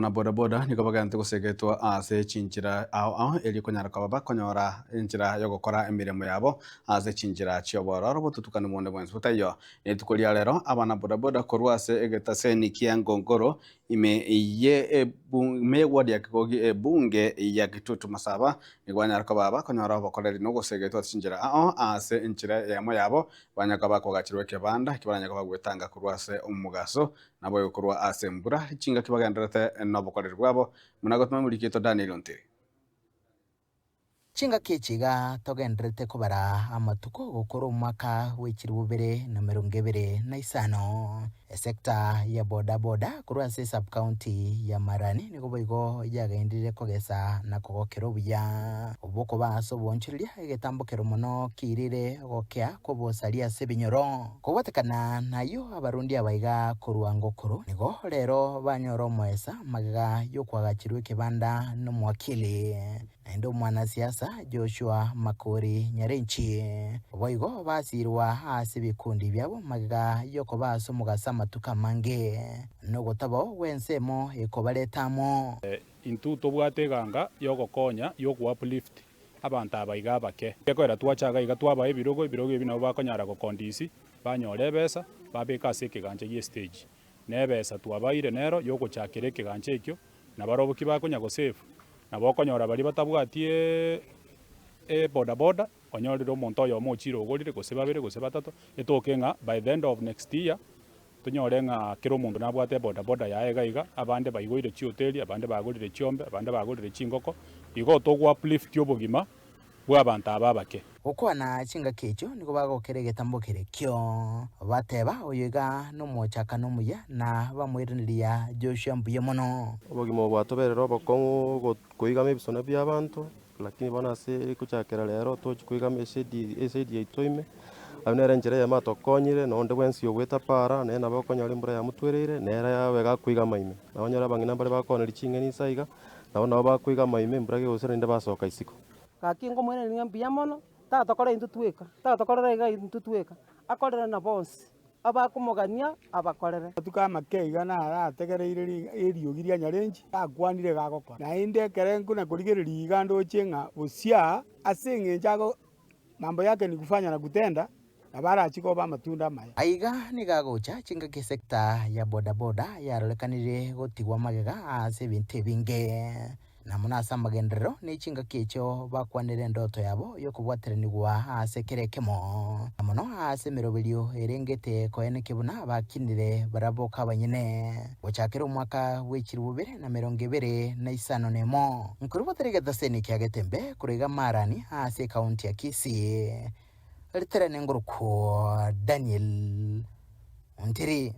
na bodaboda niko bagante gusegetwa ase chinjira ao eri konyara kwaba konyora injira yo gukora emirimo yabo ase chinjira chioboro bututukana monde bwense butayo netukuria rero abana bodaboda korwa ase egetaseni kia ngongoro ime iye megwadi yakigogi ebunge ya Gitutu Masaba nigwanyara kwaba konyora bakoreri no gusegetwa chinjira ao ase injira yamo yabo banyakaba kogachirwe kebanda kibanya kwaba gwetanga korwa ase umugaso nabo yokorwa ase mbura chinga kibaganderete nobokoreri bwabo munagotuma murikito Daniel Ontiri chinga kichiga togenderete kubara amatuko gukora umwaka w'ikiri 2025 sekta ya bodaboda kuri ase sub county ya Marani niko boigo yagaindire kogesa na kogokera buya oboko baso bonchiriria igetambokero muno kirire gokea kobosaria sebinyoro kobatekana nayo abarundi abaiga kurwa ngokoro nigo rero banyoro mwesa magaga yokwagachirwe kibanda no mwakili ndo mwanasiasa Joshua Makori Nyarenchi boigo basirwa ase bikundi byabo magaga yoko baso mugasa matuka mange no gotabo wensemo ekobaletamo intuto bwateganga yogokonya yoku uplift abantu abaiga bake ekora twachaga iga twaba ebirogo ebino bakonyara gokondisi banyore besa babeka ase kiganje ye stage nebesa twabaire nero yogochakire kiganje ekyo nabaroboki bakonya go save nabokonyora bari batabwatie bodaboda onyorire omonto oyo mochiro ogorire gose babere gose batato etokenga by the end of next year tunyore nga kero omonto nabwate bodaboda yaega iga abande baigoire chioteli abande bagorire chiombe abande bagorire chingoko igo togwa uplift obogima bwa abantu ababake ukwana chinga kecho niko bagokere getambokere kyo bateba oyiga no mochaka no muya na bamwiraniria Joshua mbuye muno obogima bwatoberero bokongo kuigama ebisona by'abantu lakini bana se kuchakera lero tochikuigama esedi yaitoime abinera njira ya matokonyire nonde bwensi yogweta para nena bakonyora imbura ya mutwerere nera yabega kuigama ime nabonyora bangina bare bakonera chingeni saiga nabo bakuigama ime imbura gegosera inde basoka isiko kakingo mwene ningambiya mono tatokora intutweka tatokora iga intutweka akorera na bonsi abakumugania abakorere tukama keiga na arategereire eriogiria Nyarenchi akwanire gagokora na inde kerengu na kurigereria igando chenga usia asenge jago mambo yake ni kufanya na kutenda na bara chiko ba matunda maya aiga ni gagocha chinga ke sekta ya bodaboda yarolekanire gotigwa magega ase binte binge na munasa magendero ni chinga kecho bakwanire ndoto yabo yo kubwateranigwa ase kerekemo amono ase mirobilio erengete koene kibuna bakinire baraboka banyene bochakira umwaka w'ikiri 2025 nemo nkuru baterega daseni kyagetembe kuriga Marani ase county ya Kisii Literane nguruko Daniel Ontiri